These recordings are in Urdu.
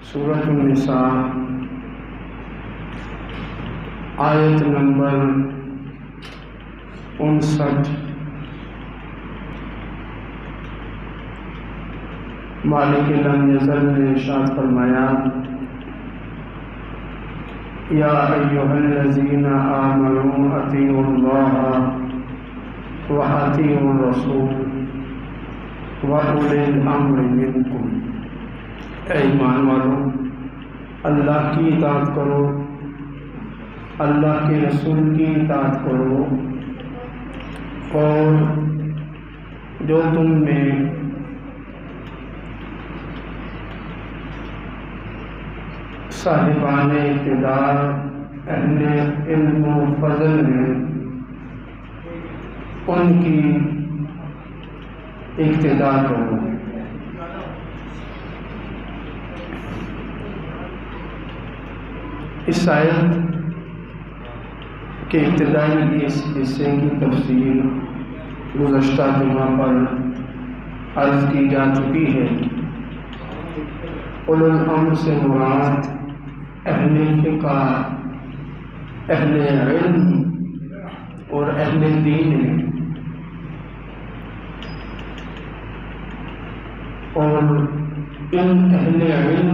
سورۃ النساء آیت نمبر 59۔ مالک لم یزل نے ارشاد فرمایا، یا ایھا الذین آمنوا اطیعوا اللہ واطیعوا الرسول واولی الامر منکم۔ اے ایمان والو، اللہ کی اطاعت کرو، اللہ کے رسول کی اطاعت کرو، اور جو تم میں صاحبان اقتدار اہل علم و فضل ہیں ان کی اقتداء کرو۔ اس آیت کے ابتدائی اس حصے کی تفصیل گزشتہ جمعہ پر عرض کی جا چکی ہے۔ اولو الامر سے مراد اہل فقہ، اہل علم اور اہل دین ہے، اور ان اہل علم،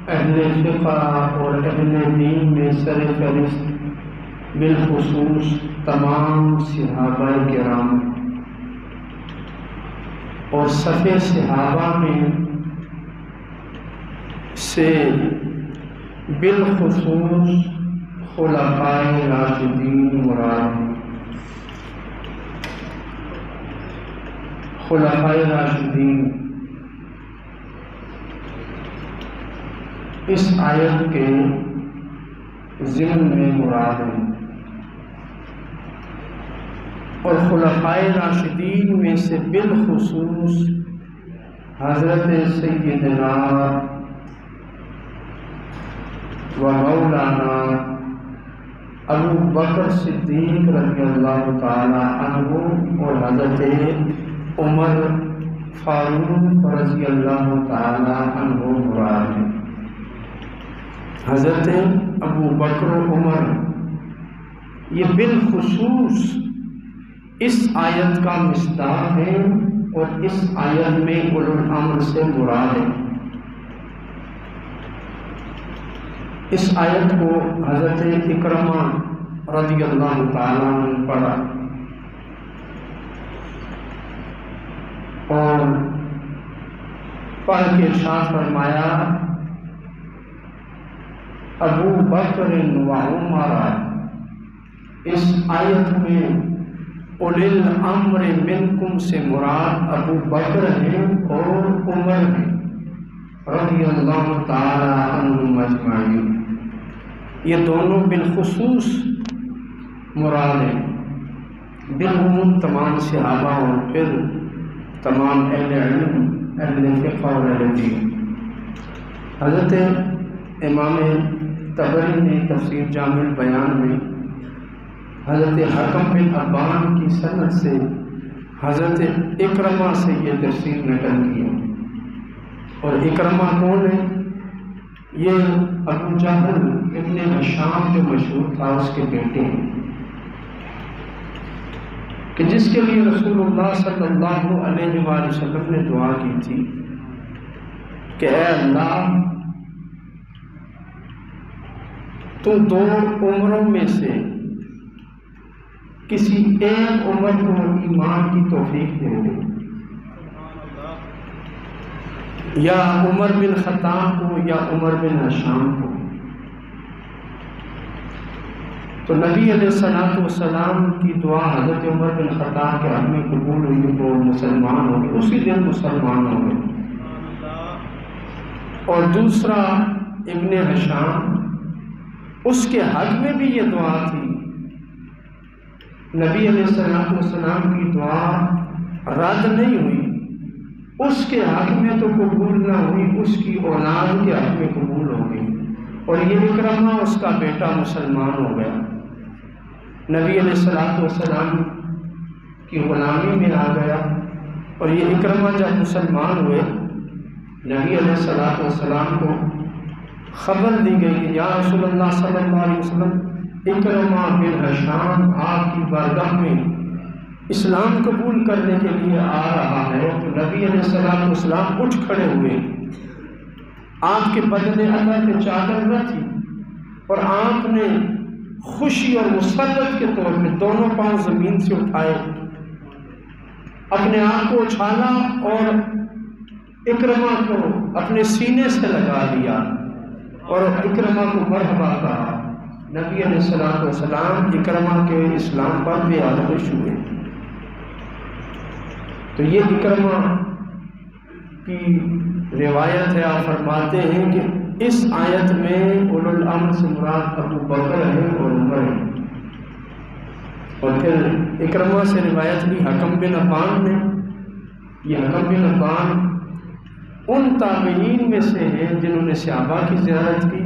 اہل فقہ اور اہل دین میں سر فہرست بالخصوص تمام صحابہ کرام اور صف صحابہ میں سے بالخصوص خلفائے راشدین مراد ہیں۔ خلفائے راشدین اس آیت کے ضمن میں مراد ہیں، اور خلفائے راشدین میں سے بالخصوص حضرت سیدنا و مولانا ابو بکر صدیق رضی اللہ تعالی عنہ اور حضرت عمر فاروق رضی اللہ تعالی عنہ مراد ہیں۔ حضرت ابو بکر و عمر یہ بالخصوص اس آیت کا مصداق ہے، اور اس آیت میں اولو الامر سے مراد ہے۔ اس آیت کو حضرت اکرمہ رضی اللہ تعالیٰ عنہ پڑھا، اور پڑھ کے ارشاد فرمایا، ابو بکر و عمر۔ اس آیت میں اولی الامر منکم سے مراد ابو بکر ہیں اور عمر ہیں رضی اللہ تعالی عنہم اجمعین۔ یہ دونوں بالخصوص مراد ہیں، بالعموم تمام صحابہ اور پھر تمام اہل علم، اہل فقہ اور اہل دین۔ حضرت امام طبری نے تفسیر جامع البیان میں حضرت حکم بن ابان کی سند سے حضرت اکرمہ سے یہ تفسیر نقل کی ہے۔ اور اکرمہ کون ہے؟ یہ ابو جہل ابن ہشام جو مشہور تھا اس کے بیٹے ہیں، کہ جس کے لیے رسول اللہ صلی اللہ علیہ وآلہ وسلم نے دعا کی تھی کہ اے اللہ، تو دو عمروں میں سے کسی ایک عمر کو ایمان کی توفیق دے دے، یا عمر بن خطاب کو یا عمر بن ہشام کو۔ تو نبی علیہ الصلوۃ والسلام کی دعا حضرت عمر بن خطاب کے حق میں قبول ہوئی، وہ مسلمان ہو گئے، اسی دن مسلمان ہو گئے۔ اور دوسرا ابن ہشام، اس کے حق میں بھی یہ دعا تھی، نبی علیہ السلام کی دعا رد نہیں ہوئی، اس کے حق میں تو قبول نہ ہوئی، اس کی اولاد کے حق میں قبول ہو گئی، اور یہ اکرمہ اس کا بیٹا مسلمان ہو گیا، نبی علیہ السلام کی غلامی میں آ گیا، اور یہ اکرمہ جب مسلمان ہوئے نبی علیہ الصلوۃ والسلام کو خبر دی گئی کہ یا رسول اللہ صلی اللہ علیہ وسلم اکرمہ بن حشام آپ کی بارگاہ میں اسلام قبول کرنے کے لیے آ رہا ہے۔ تو نبی علیہ السلام والسلام اٹھ کھڑے ہوئے، آپ کے بدن اندر کے چادر نہ تھی، اور آپ نے خوشی اور مسرت کے طور پہ دونوں پاؤں زمین سے اٹھائے، اپنے آپ کو اچھالا اور اکرمہ کو اپنے سینے سے لگا لیا اور اکرمہ کو مرحبا کہا۔ نبی علیہ الصلوۃ والسلام اکرمہ کے اسلام پر بھی خوش ہوئے۔ تو یہ اکرمہ کی روایت ہے، آپ فرماتے ہیں کہ اس آیت میں اولو الامر سے مراد ابو بکر ہے اور عمر ہے۔ اور پھر اکرمہ سے روایت بھی حکم بن عفان نے۔ یہ حکم بن عفان ان تابعین میں سے ہیں جنہوں نے صحابہ کی زیارت کی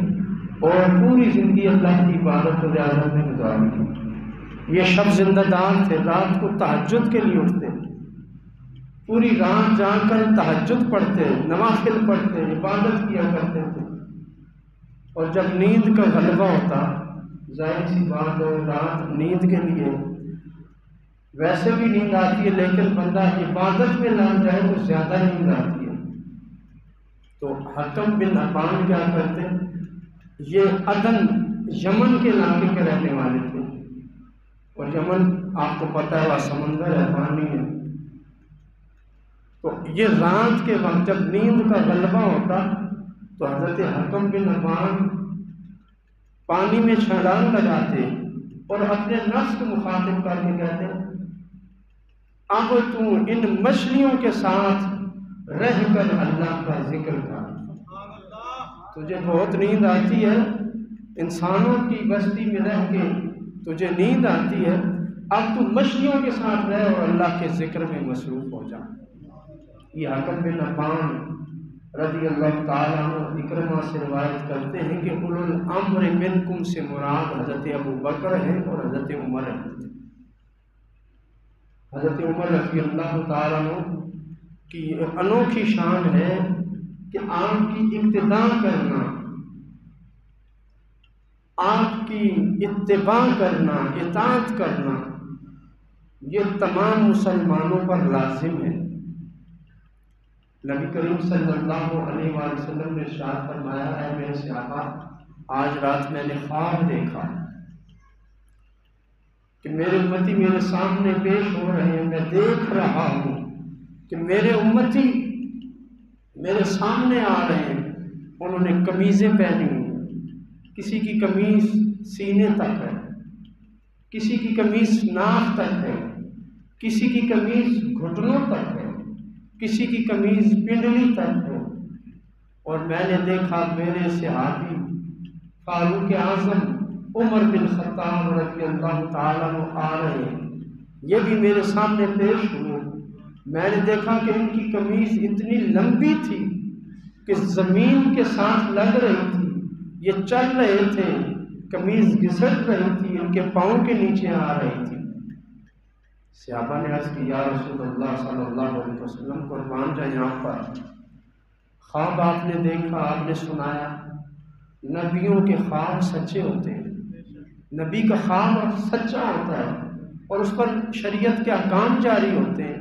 اور پوری زندگی اللہ کی عبادت و ریاضت میں گزاری۔ یہ شب زندہ دار تھے، رات کو تہجد کے لیے اٹھتے، پوری رات جاگ کر تہجد پڑھتے، نوافل پڑھتے، عبادت کیا کرتے تھے، اور جب نیند کا غلبہ ہوتا، ظاہر سی بات ہے رات نیند کے لیے ویسے بھی نیند آتی ہے، لیکن بندہ عبادت میں لگ جائے تو زیادہ نیند آتی ہے۔ تو حکم بن عفان کیا کرتے، یہ عدن یمن کے علاقے کے رہنے والے تھے، اور یمن آپ کو پتہ ہے وہ سمندر ہے، پانی ہے۔ تو یہ رات کے وقت جب نیند کا غلبہ ہوتا تو حضرت حکم بن عفان پانی میں چھلانگ لگاتے اور اپنے نفس کو مخاطب کر کے کہتے، اب تو ان مچھلیوں کے ساتھ رہ کر اللہ کا ذکر کر۔ تجھے بہت نیند آتی ہے، انسانوں کی بستی میں رہ کے تجھے نیند آتی ہے، اب تو مچھلیوں کے ساتھ رہ اور اللہ کے ذکر میں مصروف ہو جا۔ یہ حکم بن عفان رضی اللہ تعالیٰ عنہ اکرمہ سے روایت کرتے ہیں کہ اولو الامر منکم سے مراد حضرت ابو بکر ہے اور حضرت عمر ہے۔ حضرت عمر رضی اللہ تعالیٰ عنہ کی انوکھی شان ہے کہ آپ کی اقتداء کرنا، آپ کی اتباع کرنا، اطاعت کرنا، یہ تمام مسلمانوں پر لازم ہے۔ نبی کریم صلی اللہ علیہ وآلہ وسلم نے ارشاد فرمایا، اے میرے صحابہ، آج رات میں نے خواب دیکھا کہ میرے امتی میرے سامنے پیش ہو رہے ہیں، میں دیکھ رہا ہوں کہ میرے امتی میرے سامنے آ رہے ہیں، انہوں نے قمیضیں پہنی ہوئی، کسی کی قمیض سینے تک ہے، کسی کی قمیض ناف تک ہے، کسی کی قمیض گھٹنوں تک ہے، کسی کی قمیض پنڈلی تک ہے، اور میں نے دیکھا میرے صحابی فاروق اعظم عمر بن خطاب رضی اللہ تعالیٰ عنہ آ رہے ہیں، یہ بھی میرے سامنے پیش ہوئے۔ میں نے دیکھا کہ ان کی قمیض اتنی لمبی تھی کہ زمین کے ساتھ لگ رہی تھی، یہ چل رہے تھے، قمیض گھسٹ رہی تھی، ان کے پاؤں کے نیچے آ رہی تھی۔ صحابہ نے عرض کی، یا رسول اللہ صلی اللہ علیہ وسلم، قربان جائیں آپ پر، خواب آپ نے دیکھا، آپ نے سنایا، نبیوں کے خواب سچے ہوتے ہیں، نبی کا خواب سچا ہوتا ہے اور اس پر شریعت کے احکام جاری ہوتے ہیں۔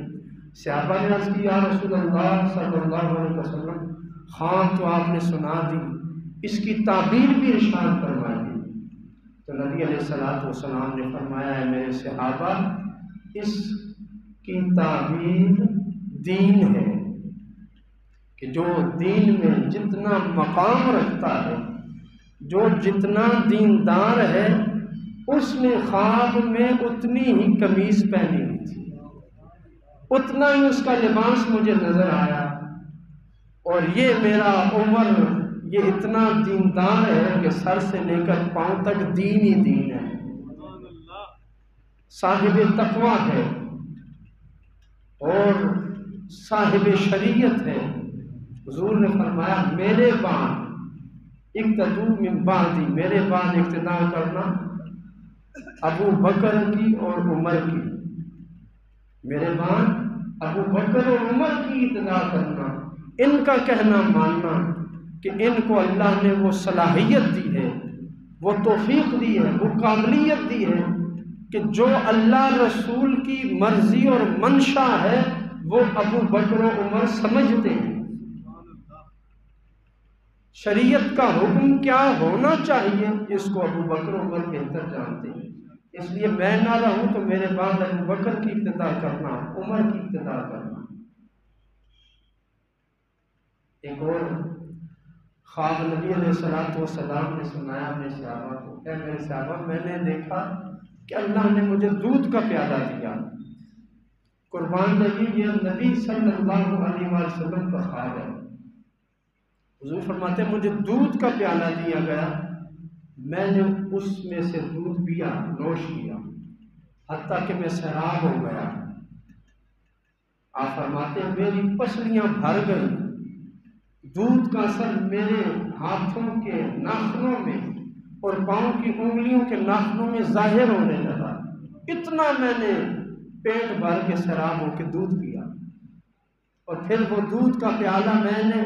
صحابہ نے عرض کی، یا رسول اللہ صلی اللہ علیہ وسلم، خواب تو آپ نے سنا دی، اس کی تعبیر بھی ارشاد فرما دی۔ تو نبی علیہ الصلوۃ والسلام نے فرمایا، ہے میرے صحابہ، اس کی تعبیر دین ہے، کہ جو دین میں جتنا مقام رکھتا ہے، جو جتنا دیندار ہے، اس نے خواب میں اتنی ہی قمیض پہنی ہوئی تھی، اتنا ہی اس کا لباس مجھے نظر آیا، اور یہ میرا عمر یہ اتنا دیندار ہے کہ سر سے لے کر پاؤں تک دین ہی دین ہے، صاحب تقویٰ ہے اور صاحب شریعت ہے۔ حضور نے فرمایا، میرے بعد اقتدو من بعدی، میرے بعد اقتداء کرنا ابو بکر کی اور عمر کی، میرے بعد ابو بکر اور عمر کی اقتداء کرنا، ان کا کہنا ماننا کہ ان کو اللہ نے وہ صلاحیت دی ہے، وہ توفیق دی ہے، وہ قابلیت دی ہے کہ جو اللہ رسول کی مرضی اور منشا ہے وہ ابو بکر و عمر سمجھتے ہیں، شریعت کا حکم کیا ہونا چاہیے اس کو ابو بکر و عمر بہتر جانتے ہیں، اس لیے میں نہ رہوں تو میرے بعد ابو بکر کی ابتدا کرنا، عمر کی ابتدا کرنا۔ ایک اور خواب نبی علیہ السلام نے سنایا اپنے صحابہ کو، کہ میرے صحابہ میں نے دیکھا کہ اللہ نے مجھے دودھ کا پیالہ دیا، قربان نبی یہ نبی صلی اللہ علیہ وسلم کا خواب ہے۔ حضور فرماتے ہیں مجھے دودھ کا پیالہ دیا گیا، میں نے اس میں سے دودھ پیا، نوش کیا، حتیٰ کہ میں سیراب ہو گیا۔ آپ فرماتے ہیں میری پسلیاں بھر گئی، دودھ کا اثر میرے ہاتھوں کے ناخنوں میں اور پاؤں کی انگلیوں کے ناخنوں میں ظاہر ہونے لگا، اتنا میں نے پیٹ بھر کے سیراب ہو کے دودھ پیا۔ اور پھر وہ دودھ کا پیالہ میں نے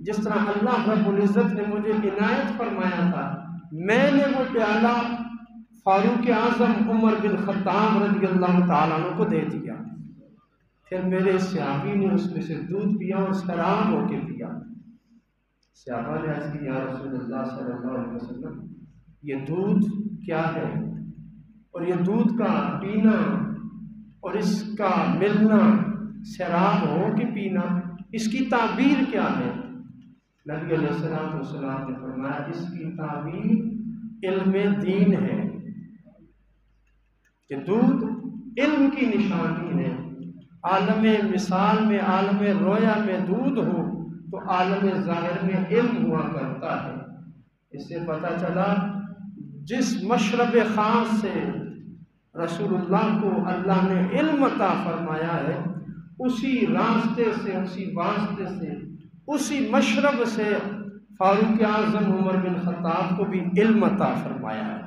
جس طرح اللہ رب العزت نے مجھے عنایت فرمایا تھا، میں نے وہ پیالہ فاروق اعظم عمر بن خطاب رضی اللہ تعالیٰ عنہ کو دے دیا۔ پھر میرے صحابی نے اس میں سے دودھ پیا اور سیراب ہو کے پیا۔ صحابہ نے عرض کی یا رسول اللہ صلی اللہ علیہ وسلم یہ دودھ کیا ہے، اور یہ دودھ کا پینا اور اس کا ملنا، سیراب ہو کے پینا، اس کی تعبیر کیا ہے؟ نبی علیہ السلام نے فرمایا اس کی تعبیر علم دین ہے، کہ دودھ علم کی نشانی ہے۔ عالم مثال میں، عالم رویا میں دودھ ہو تو عالم ظاہر میں علم ہوا کرتا ہے۔ اس سے پتہ چلا جس مشرب خاص سے رسول اللہ کو اللہ نے علم عطا فرمایا ہے، اسی راستے سے، اسی واسطے سے، اسی مشرب سے فاروق اعظم عمر بن خطاب کو بھی علم عطا فرمایا ہے۔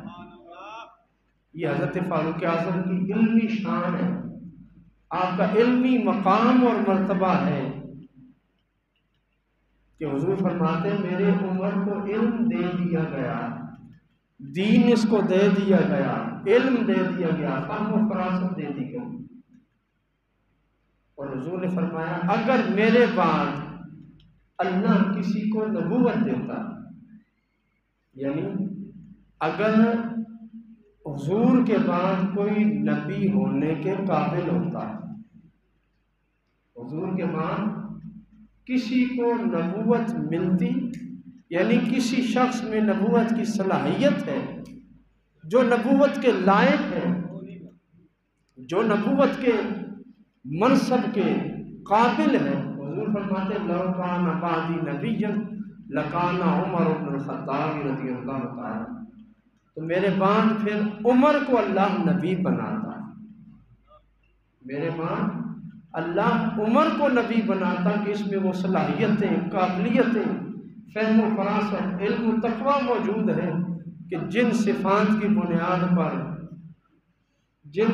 یہ حضرت فاروق اعظم کی علمی شان ہے، آپ کا علمی مقام اور مرتبہ ہے کہ حضور فرماتے ہیں میرے عمر کو علم دے دیا گیا، دین اس کو دے دیا گیا، علم دے دیا گیا، فہم و فراست دے دی گئی۔ اور حضور نے فرمایا اگر میرے بعد اللہ کسی کو نبوت دیتا، یعنی اگر حضور کے بعد کوئی نبی ہونے کے قابل ہوتا، حضور کے بعد کسی کو نبوت ملتی، یعنی کسی شخص میں نبوت کی صلاحیت ہے، جو نبوت کے لائق ہے، جو نبوت کے منصب کے قابل ہے، حضور فرماتے لو کان بعدی نبی لکان عمر بن الخطاب رضی اللہ تعالی، تو میرے بعد پھر عمر کو اللہ نبی بناتا، میرے بعد اللہ عمر کو نبی بناتا کہ اس میں وہ صلاحیتیں، قابلیتیں، فہم و فراست، علم و تقوی موجود ہے کہ جن صفات کی بنیاد پر، جن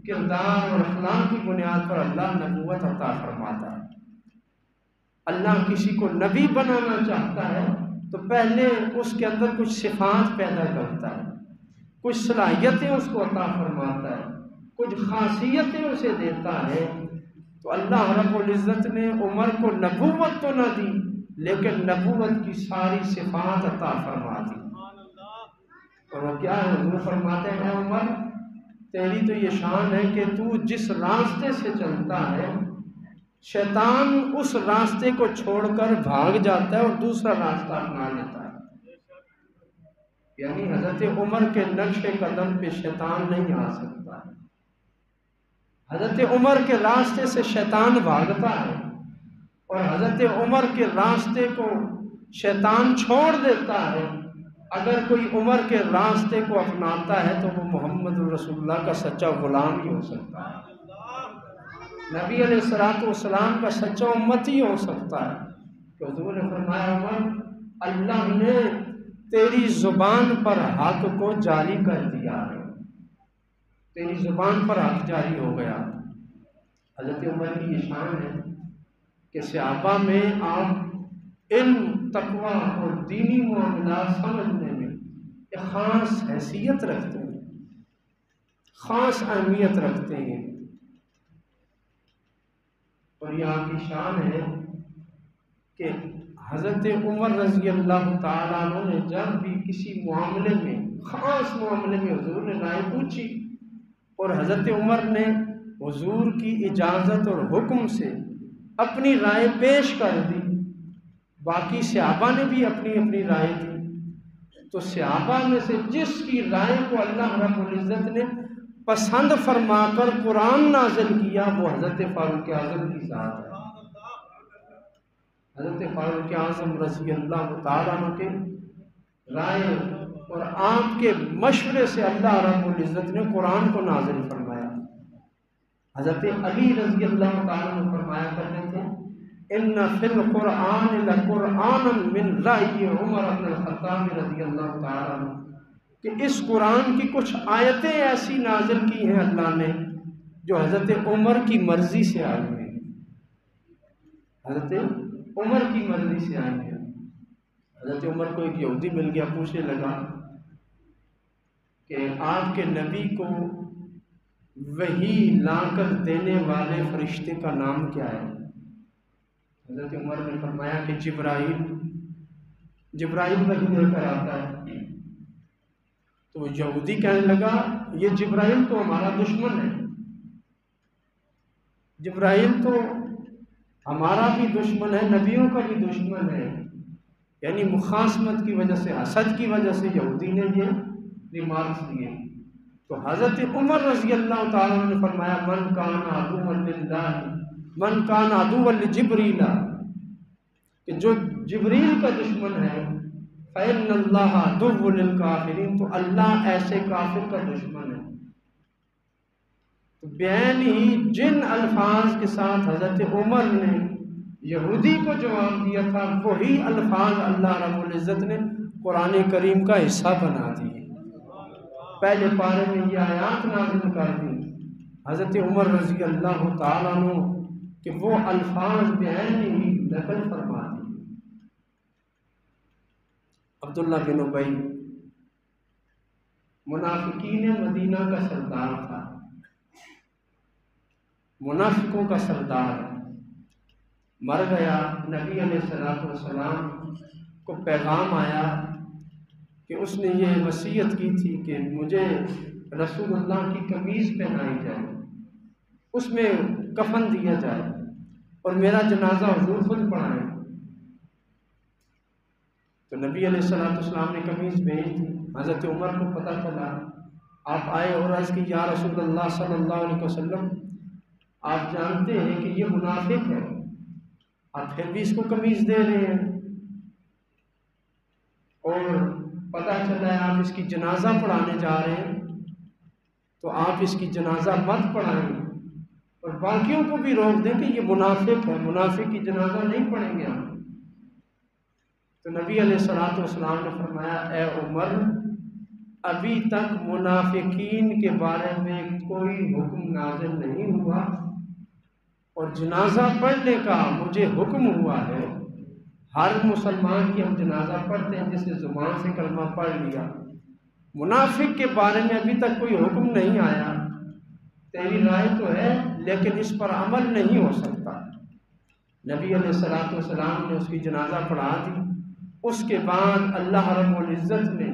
کردار اور اخلاق کی بنیاد پر اللہ نبوت عطا فرماتا ہے۔ اللہ کسی کو نبی بنانا چاہتا ہے تو پہلے اس کے اندر کچھ صفات پیدا کرتا ہے، کچھ صلاحیتیں اس کو عطا فرماتا ہے، کچھ خاصیتیں اسے دیتا ہے۔ تو اللہ رب العزت نے عمر کو نبوت تو نہ دی لیکن نبوت کی ساری صفات عطا فرما دی۔ اور وہ کیا ہے؟ حضور فرماتے ہیں عمر تیری تو یہ شان ہے کہ تو جس راستے سے چلتا ہے شیطان اس راستے کو چھوڑ کر بھاگ جاتا ہے اور دوسرا راستہ اپنا لیتا ہے، یعنی حضرت عمر کے نقش قدم پہ شیطان نہیں آ سکتا، حضرت عمر کے راستے سے شیطان بھاگتا ہے اور حضرت عمر کے راستے کو شیطان چھوڑ دیتا ہے۔ اگر کوئی عمر کے راستے کو اپناتا ہے تو وہ محمد رسول اللہ کا سچا غلام ہی ہو سکتا ہے، نبی علیہ السلام کا سچا امتی ہو سکتا ہے۔ کہ حضور نے فرمایا عمر اللہ نے تیری زبان پر حق کو جاری کر دیا ہے، تیری زبان پر حق جاری ہو گیا۔ حضرت عمر کی یہ شان ہے کہ صحابہ میں آپ علم، تقوی اور دینی معاملات سمجھنے میں ایک خاص حیثیت رکھتے ہیں، خاص اہمیت رکھتے ہیں۔ اور یہ آپ کی شان ہے کہ حضرت عمر رضی اللہ تعالیٰ عنہ نے جب بھی کسی معاملے میں، خاص معاملے میں حضور نے رائے پوچھی اور حضرت عمر نے حضور کی اجازت اور حکم سے اپنی رائے پیش کر دی، باقی صحابہ نے بھی اپنی اپنی رائے دی، تو صحابہ میں سے جس کی رائے کو اللہ رب العزت نے پسند فرما کر قرآن نازل کیا وہ حضرت فاروق اعظم کی ذات ہے۔ حضرت فاروق اعظم رضی اللہ تعالیٰ عنہ کے رائے اور آپ کے مشورے سے اللہ رب العزت نے قرآن کو نازل فرمایا۔ حضرت علی رضی اللہ تعالیٰ عنہ فرمایا کرتے تھے ان فی القرآن لقرآنا من رأی عمر بن الخطاب رضی اللہ تعالیٰ عنہ، کہ اس قرآن کی کچھ آیتیں ایسی نازل کی ہیں اللہ نے جو حضرت عمر کی مرضی سے آئی ہیں، حضرت عمر کی مرضی سے آئی ہیں۔ حضرت عمر کو ایک یہودی مل گیا، پوچھنے لگا کہ آپ کے نبی کو وحی لا کر دینے والے فرشتے کا نام کیا ہے؟ حضرت عمر نے فرمایا کہ جبرائیل وحی لے کر آتا ہے۔ تو وہ یہودی کہنے لگا یہ جبرائیل تو ہمارا دشمن ہے، جبرائیل تو ہمارا بھی دشمن ہے، نبیوں کا بھی دشمن ہے، یعنی مخاصمت کی وجہ سے، حسد کی وجہ سے یہودی نے یہ ریمارکس دیے۔ تو حضرت عمر رضی اللہ تعالیٰ عنہ نے فرمایا من کان عدوا للہ من کان عدوا لجبریل، کہ جو جبریل کا دشمن ہے فإن اللہ عدو للکافرین، تو اللہ ایسے کافر کا دشمن ہے۔ تو بین ہی جن الفاظ کے ساتھ حضرت عمر نے یہودی کو جواب دیا تھا وہی الفاظ اللہ رب العزت نے قرآن کریم کا حصہ بنا دیے۔ پہلے پارے میں یہ آیات نازل کر دی حضرت عمر رضی اللہ تعالیٰ عنہ کہ وہ الفاظ بین ہی نقل فرما دی۔ عبداللہ بن ابی منافقین مدینہ کا سردار تھا، منافقوں کا سردار مر گیا۔ نبی علیہ الصلوۃ والسلام کو پیغام آیا کہ اس نے یہ وصیت کی تھی کہ مجھے رسول اللہ کی قمیض پہنائی جائے، اس میں کفن دیا جائے اور میرا جنازہ حضور خود پڑھائیں۔ تو نبی علیہ السلام نے قمیض بھیج دی۔ حضرت عمر کو پتہ چلا، آپ آئے اور عرض کی یا رسول اللہ صلی اللہ علیہ وسلم، آپ جانتے ہیں کہ یہ منافق ہے، آپ پھر بھی اس کو قمیض دے رہے ہیں، اور پتہ چلا ہے آپ اس کی جنازہ پڑھانے جا رہے ہیں، تو آپ اس کی جنازہ مت پڑھائیں اور باقیوں کو بھی روک دیں کہ یہ منافق ہے، منافق کی جنازہ نہیں پڑھیں گے ہم۔ تو نبی علیہ الصلوۃ والسلام نے فرمایا اے عمر، ابھی تک منافقین کے بارے میں کوئی حکم نازل نہیں ہوا، اور جنازہ پڑھنے کا مجھے حکم ہوا ہے۔ ہر مسلمان کی ہم جنازہ پڑھتے ہیں جس نے زبان سے کلمہ پڑھ لیا، منافق کے بارے میں ابھی تک کوئی حکم نہیں آیا، تیری رائے تو ہے لیکن اس پر عمل نہیں ہو سکتا۔ نبی علیہ الصلوۃ والسلام نے اس کی جنازہ پڑھا دی۔ اس کے بعد اللہ رب العزت نے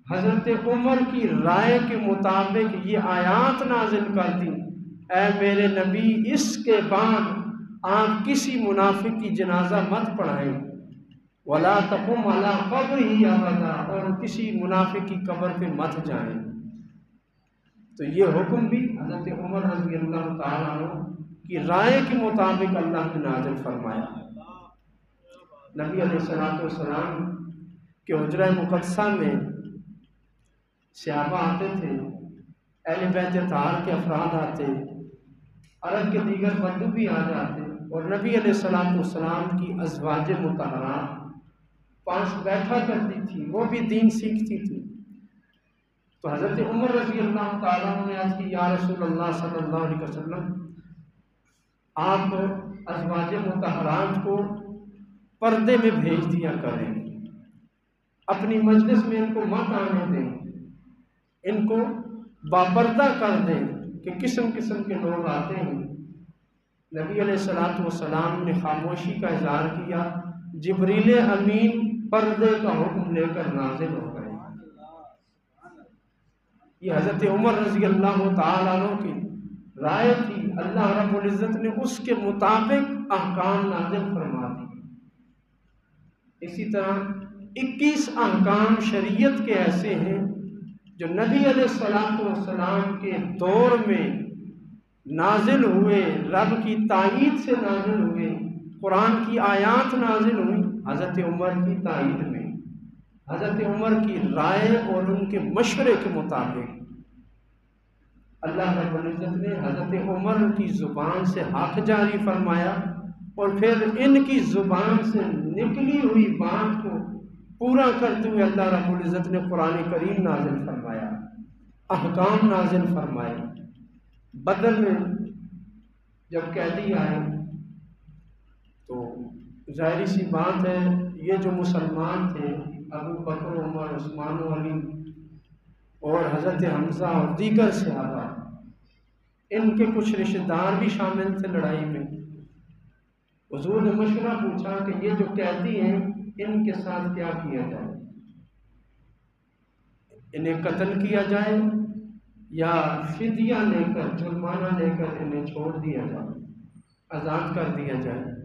حضرت عمر کی رائے کے مطابق یہ آیات نازل کر دی، اے میرے نبی اس کے بعد آپ کسی منافق کی جنازہ مت پڑھائیں، وَلَا تَقُمْ عَلَىٰ قَبْرِهِ أَبَدًا، اور کسی منافق کی قبر پہ مت جائیں۔ تو یہ حکم بھی حضرت عمر رضی اللہ تعالیٰ عنہ کی رائے کے مطابق اللہ نے نازل فرمایا۔ نبی علیہ الصلوۃ والسلام کے حجرہ مقدسہ میں صحابہ آتے تھے، اہل بیت اطہار کے افراد آتے، عرب کے دیگر بندو بھی آ جاتے، اور نبی علیہ الصلوۃ والسلام کی ازواج مطہرات پاس بیٹھا کرتی تھی، وہ بھی دین سیکھتی تھی۔ تو حضرت عمر رضی اللہ تعالیٰ عنہ نے عرض کی یا رسول اللہ صلی اللہ علیہ وسلم، آپ ازواج مطہرات کو پردے میں بھیج دیا کریں، اپنی مجلس میں ان کو مت آنے دیں، ان کو باپردہ کر دیں کہ قسم قسم کے لوگ آتے ہیں۔ نبی علیہ الصلوۃ والسلام نے خاموشی کا اظہار کیا، جبریل امین پردے کا حکم لے کر نازل ہو گئے۔ یہ حضرت عمر رضی اللہ تعالیٰ عنہ کی رائے تھی، اللہ رب العزت نے اس کے مطابق احکام نازل فرما دی۔ اسی طرح 21 احکام شریعت کے ایسے ہیں جو نبی علیہ الصلوۃ والسلام کے دور میں نازل ہوئے، رب کی تائید سے نازل ہوئے، قرآن کی آیات نازل ہوئی حضرت عمر کی تائید میں، حضرت عمر کی رائے اور ان کے مشورے کے مطابق۔ اللہ رب العزت نے حضرت عمر کی زبان سے حق جاری فرمایا اور پھر ان کی زبان سے نکلی ہوئی بات کو پورا کرتے ہوئے اللہ رب العزت نے قرآن کریم نازل فرمایا، احکام نازل فرمائے۔ بدر میں جب قیدی آئے تو ظاہری سی بات ہے، یہ جو مسلمان تھے ابو بکر، عمر، عثمان و علی اور حضرت حمزہ اور دیگر صحابہ، ان کے کچھ رشتہ دار بھی شامل تھے لڑائی میں۔ حضور نے مشورہ پوچھا کہ یہ جو قیدی ہیں ان کے ساتھ کیا کیا جائے، انہیں قتل کیا جائے یا فدیہ لے کر، جرمانہ لے کر انہیں چھوڑ دیا جائے، آزاد کر دیا جائے۔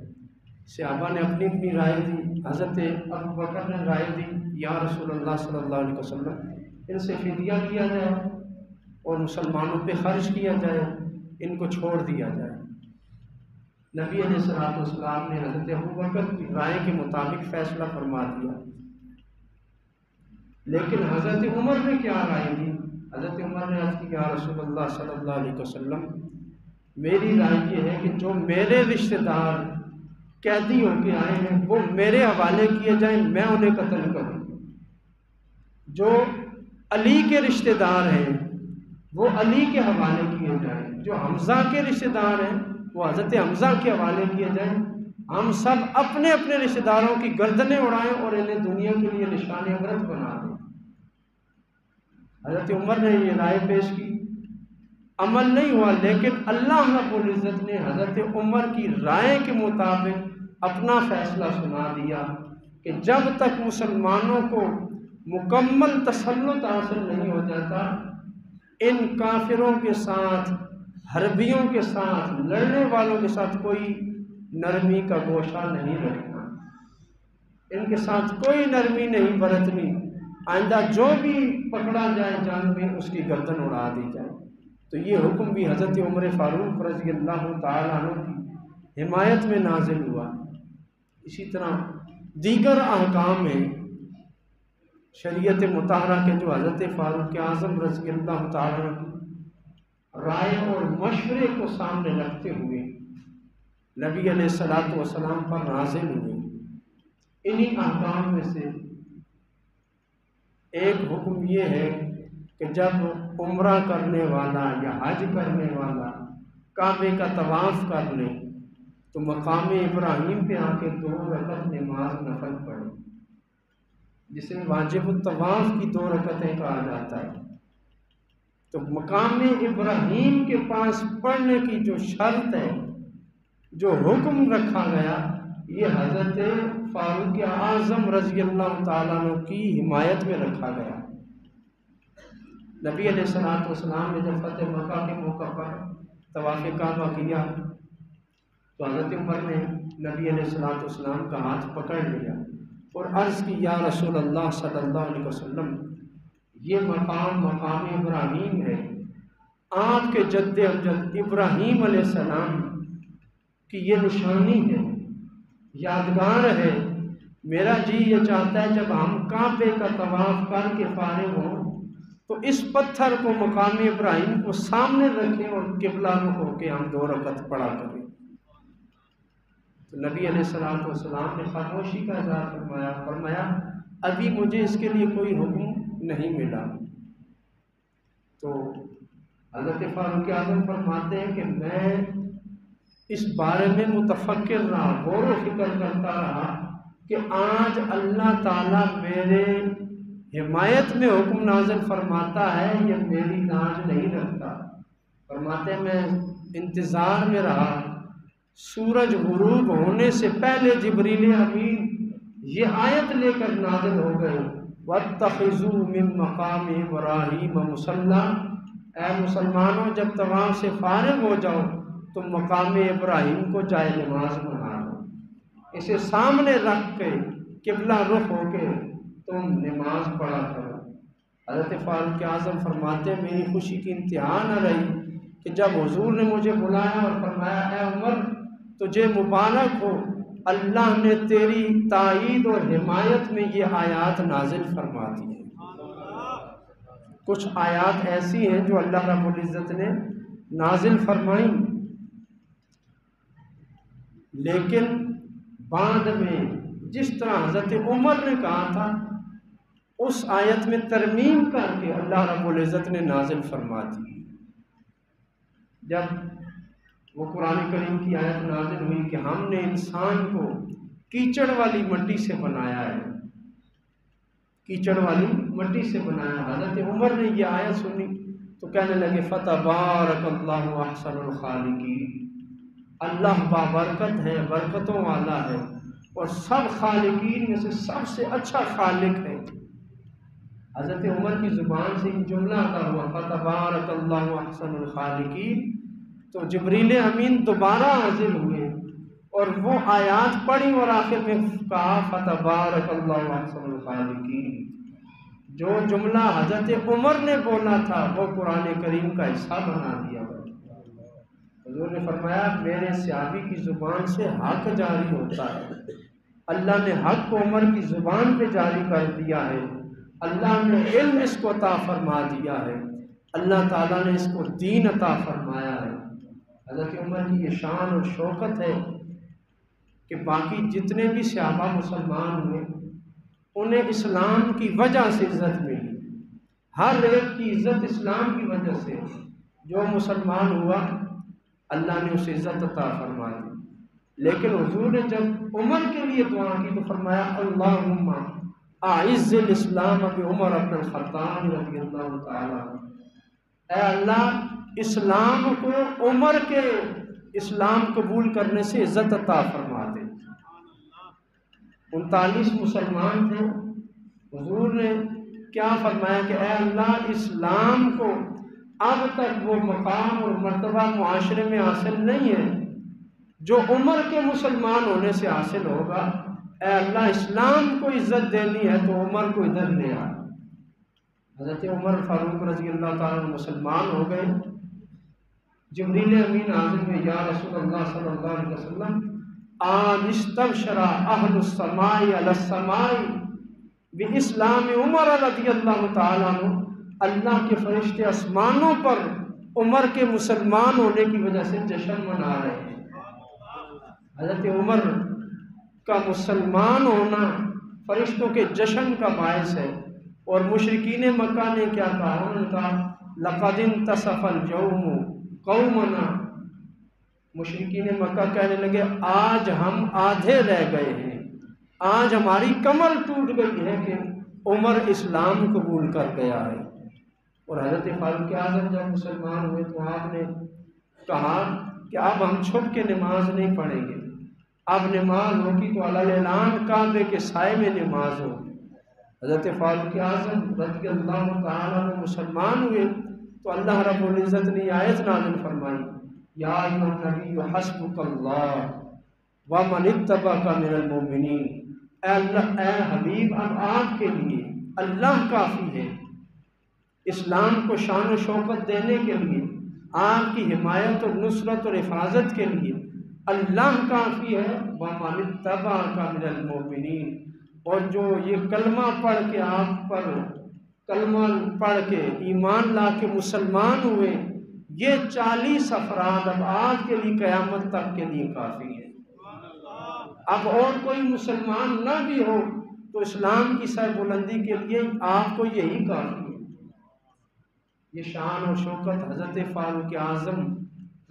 صحابہ نے اپنی اپنی رائے دی۔ حضرت ابو بکر نے رائے دی، یا رسول اللہ صلی اللہ علیہ وسلم ان سے فدیہ لیا جائے اور مسلمانوں پہ خرچ کیا جائے، ان کو چھوڑ دیا جائے۔ نبی علیہ الصلوۃ والسلام نے حضرت ابو بکر کی رائے کے مطابق فیصلہ فرما دیا۔ لیکن حضرت عمر نے کیا رائے دی؟ حضرت عمر نے عرض کی، یا رسول اللہ صلی اللہ علیہ وسلم میری رائے یہ ہے کہ جو میرے رشتہ دار قیدی ہو کے آئے ہیں وہ میرے حوالے کیے جائیں، میں انہیں قتل کروں۔ جو علی کے رشتہ دار ہیں وہ علی کے حوالے کیے جائیں، جو حمزہ کے رشتہ دار ہیں وہ حضرت حمزہ کے حوالے کیے جائیں۔ ہم سب اپنے اپنے رشتہ داروں کی گردنیں اڑائیں اور انہیں دنیا کے لیے نشان عبرت بنا دیں۔ حضرت عمر نے یہ رائے پیش کی، عمل نہیں ہوا، لیکن اللہ رب العزت نے حضرت عمر کی رائے کے مطابق اپنا فیصلہ سنا دیا کہ جب تک مسلمانوں کو مکمل تسلط حاصل نہیں ہو جاتا، ان کافروں کے ساتھ، حربیوں کے ساتھ، لڑنے والوں کے ساتھ کوئی نرمی کا گوشہ نہیں رکھنا، ان کے ساتھ کوئی نرمی نہیں برتنی۔ آئندہ جو بھی پکڑا جائے جنگ میں اس کی گردن اڑا دی جائے۔ تو یہ حکم بھی حضرت عمر فاروق رضی اللہ تعالیٰ عنہ کی حمایت میں نازل ہوا۔ اسی طرح دیگر احکام ہیں شریعت مطہرہ کے جو حضرت فاروق اعظم رضی اللہ تعالیٰ عنہ کی رائے اور مشورے کو سامنے رکھتے ہوئے نبی علیہ الصلوۃ والسلام پر نازل ہوئے۔ انہی احکام میں سے ایک حکم یہ ہے کہ جب عمرہ کرنے والا یا حج کرنے والا کعبے کا طواف کر لے تو مقام ابراہیم پہ آ کے 2 رکعت نماز نفل پڑھے، جسے واجب الطواف کی 2 رکعتیں کہا جاتا ہے۔ تو مقام ابراہیم کے پاس پڑھنے کی جو شرط ہے، جو حکم رکھا گیا، یہ حضرت فاروق اعظم رضی اللہ تعالیٰ عنہ کی حمایت میں رکھا گیا۔ نبی علیہ الصلوۃ والسلام نے جب فتح مکہ کے موقع پر طواف کعبہ کیا تو حضرت عمر نے نبی علیہ الصلوۃ والسلام کا ہاتھ پکڑ لیا اور عرض کی، یا رسول اللہ صلی اللہ علیہ وسلم یہ مقام ابراہیم ہے، آپ کے جد امجد ابراہیم علیہ السلام کی یہ نشانی ہے، یادگار ہے۔ میرا جی یہ چاہتا ہے جب ہم کعبے کا طواف کر کے فارغ ہوں تو اس پتھر کو مقام ابراہیم کو سامنے رکھیں اور قبلہ رخ ہو کے ہم 2 رکعت پڑھا کریں۔ تو نبی علیہ الصلوۃ والسلام نے خاموشی کا اظہار فرمایا ابھی مجھے اس کے لیے کوئی حکم نہیں ملا۔ تو حضرت فاروق اعظم فرماتے ہیں کہ میں اس بارے میں متفکر رہا، غور و فکر کرتا رہا کہ آج اللہ تعالیٰ میرے حمایت میں حکم نازل فرماتا ہے یا میری ناز نہیں رکھتا۔ فرماتے میں انتظار میں رہا، سورج غروب ہونے سے پہلے جبریل امین یہ آیت لے کر نازل ہو گئے، وَاتَّخِذُوا مِن مَّقَامِ إِبْرَاهِيمَ مُصَلًّى، اے مسلمانوں جب طواف سے فارغ ہو جاؤ تو مقام ابراہیم کو جائے نماز بنا لو، اسے سامنے رکھ کے قبلہ رخ ہو کے تم نماز پڑھا کرو۔ حضرت فاروق اعظم فرماتے میری خوشی کی انتہا نہ رہی کہ جب حضور نے مجھے بلایا اور فرمایا اے عمر تجھے مبارک ہو، اللہ نے تیری تائید اور حمایت میں یہ آیات نازل فرما دی ہیں۔ کچھ آیات ایسی ہیں جو اللہ رب العزت نے نازل فرمائیں، لیکن بعد میں جس طرح حضرت عمر نے کہا تھا اس آیت میں ترمیم کر کے اللہ رب العزت نے نازل فرما دی۔ جب وہ قرآن کریم کی آیت نازل ہوئی کہ ہم نے انسان کو کیچڑ والی مٹی سے بنایا ہے، کیچڑ والی مٹی سے بنایا، حضرت عمر نے یہ آیت سنی تو کہنے لگے فتبارک اللہ احسن الخالقین، اللہ بابرکت ہے، برکتوں والا ہے اور سب خالقین میں سے سب سے اچھا خالق ہے۔ حضرت عمر کی زبان سے یہ جملہ ادا ہوا فتبارک اللہ احسن الخالقین، تو جبریل امین دوبارہ نازل ہوئے اور وہ آیات پڑھی اور آخر میں کہا فتبارک اللہ احسن الخالقین۔ جو جملہ حضرت عمر نے بولا تھا وہ قرآن کریم کا حصہ بنا دیا۔ حضور نے فرمایا میرے صحابی کی زبان سے حق جاری ہوتا ہے، اللہ نے حق کو عمر کی زبان پہ جاری کر دیا ہے، اللہ نے علم اس کو عطا فرما دیا ہے، اللہ تعالیٰ نے اس کو دین عطا فرمایا ہے۔ حضرت عمر کی یہ شان اور شوکت ہے کہ باقی جتنے بھی صحابہ مسلمان ہوئے انہیں اسلام کی وجہ سے عزت ملی، ہر ایک کی عزت اسلام کی وجہ سے، جو مسلمان ہوا اللہ نے اسے عزت عطا فرما دی۔ لیکن حضور نے جب عمر کے لیے دعا کی تو فرمایا اللہم اعز الاسلام بعمر بن الخطاب رضی اللہ تعالیٰ، اے اللہ اسلام کو عمر کے اسلام قبول کرنے سے عزت عطا فرما دے۔ 39 مسلمان تھے، حضور نے کیا فرمایا کہ اے اللہ اسلام کو اب تک وہ مقام اور مرتبہ معاشرے میں حاصل نہیں ہے جو عمر کے مسلمان ہونے سے حاصل ہوگا، اے اللہ اسلام کو عزت دینی ہے تو عمر کو ادھر لے آ۔ حضرت عمر فاروق رضی اللہ تعالیٰ مسلمان ہو گئے، جبریل امین حاضر میں یا رسول اللہ صلی اللہ علیہ وسلم آن استبشر اہل السماء علی السماء باسلام عمر رضی اللہ تعالیٰ عنہ، اللہ کے فرشتے آسمانوں پر عمر کے مسلمان ہونے کی وجہ سے جشن منا رہے ہیں۔ حضرت عمر کا مسلمان ہونا فرشتوں کے جشن کا باعث ہے، اور مشرکین مکہ نے کیا کہا، انہوں نے کہا لقد انتصف الجوم قومنا، مشرکین مکہ کہنے لگے آج ہم آدھے رہ گئے ہیں، آج ہماری کمر ٹوٹ گئی ہے کہ عمر اسلام قبول کر گیا ہے۔ اور حضرت فاروق اعظم جب مسلمان ہوئے تو آپ نے کہا کہ اب ہم چھپ کے نماز نہیں پڑھیں گے، اب نماز ہوگی تو علی اعلان کعبے کے سائے میں نماز ہوگی۔ حضرت فاروق اعظم رضی اللہ تعالیٰ عنہ مسلمان ہوئے تو اللہ رب العزت نے آیت نازل فرمائی یا ایھا النبی حسبک اللہ ومن اتبعک من المؤمنین، اے اللہ اے حبیب اب آپ کے لیے اللہ کافی ہے، اسلام کو شان و شوکت دینے کے لیے، آپ کی حمایت اور نصرت اور حفاظت کے لیے اللہ کافی ہے، وَمَنِ اتَّبَعَكَ مِنَ الْمُؤْمِنِينَ، اور جو یہ کلمہ پڑھ کے آپ پر کلمہ پڑھ کے ایمان لا کے مسلمان ہوئے، یہ 40 افراد اب آپ کے لیے قیامت تک کے لیے کافی ہے۔ اب اور کوئی مسلمان نہ بھی ہو تو اسلام کی سر بلندی کے لیے آپ کو یہی کافی ہے۔ یہ شان اور شوکت حضرت فاروق اعظم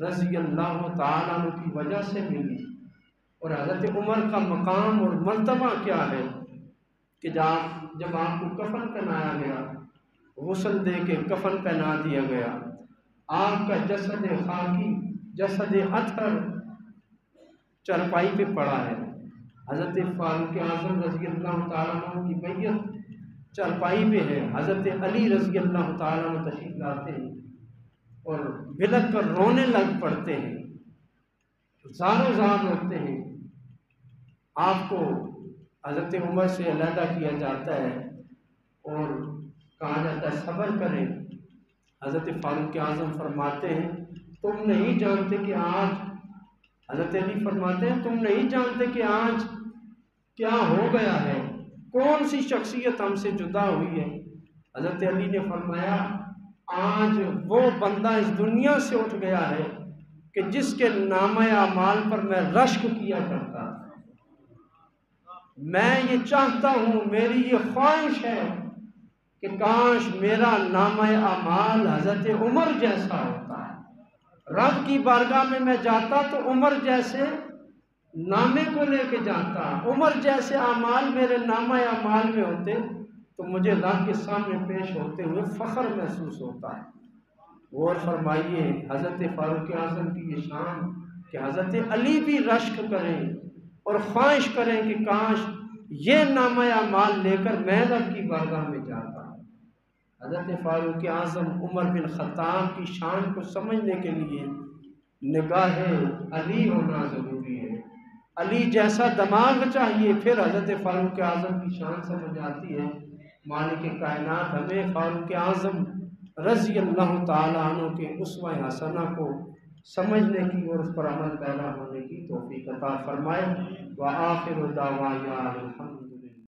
رضی اللہ تعالیٰ عنہ کی وجہ سے ملی۔ اور حضرت عمر کا مقام اور مرتبہ کیا ہے کہ جب آپ کو کفن پہنایا گیا، غسل دے کے کفن پہنا دیا گیا، آپ کا جسد خاکی، جسد اطہر چرپائی پہ پڑا ہے۔ حضرت فاروق اعظم رضی اللہ تعالیٰ عنہ کی میت چرپائی پہ ہے۔ حضرت علی رضی اللہ تعالیٰ عنہ تشریف لاتے ہیں اور بلک کر رونے لگ پڑتے ہیں، زار زار روتے ہیں۔ آپ کو حضرت عمر سے علیحدہ کیا جاتا ہے اور کہا جاتا ہے صبر کریں۔ حضرت فاروق اعظم فرماتے ہیں تم نہیں جانتے کہ آج، حضرت علی فرماتے ہیں تم نہیں جانتے کہ آج کیا ہو گیا ہے، کون سی شخصیت ہم سے جدا ہوئی ہے۔ حضرت علی نے فرمایا آج وہ بندہ اس دنیا سے اٹھ گیا ہے کہ جس کے نامہ اعمال پر میں رشک کیا کرتا۔ میں یہ چاہتا ہوں، میری یہ خواہش ہے کہ کاش میرا نامہ اعمال حضرت عمر جیسا ہوتا ہے۔ رب کی بارگاہ میں جاتا تو عمر جیسے نامے کو لے کے جاتا، عمر جیسے اعمال میرے نامہ اعمال میں ہوتے تو مجھے رب کے سامنے پیش ہوتے ہوئے فخر محسوس ہوتا ہے۔ غور فرمائیے حضرت فاروق اعظم کی یہ شان کہ حضرت علی بھی رشک کریں اور خواہش کریں کہ کاش یہ نامہ اعمال لے کر میں رب کی بارگاہ میں جاتا۔ حضرت فاروق اعظم عمر بن خطاب کی شان کو سمجھنے کے لیے نگاہ علی ہونا ضروری ہے۔ علی جیسا دماغ چاہیے، پھر حضرت فاروق اعظم کی شان سمجھ آتی ہے۔ مالک کائنات ہمیں فاروق اعظم رضی اللہ تعالیٰ عنہ کے اسوہ حسنہ کو سمجھنے کی اور اس پر عمل پیدا ہونے کی توفیق عطا فرمائے۔ وآخر دعوانا الحمد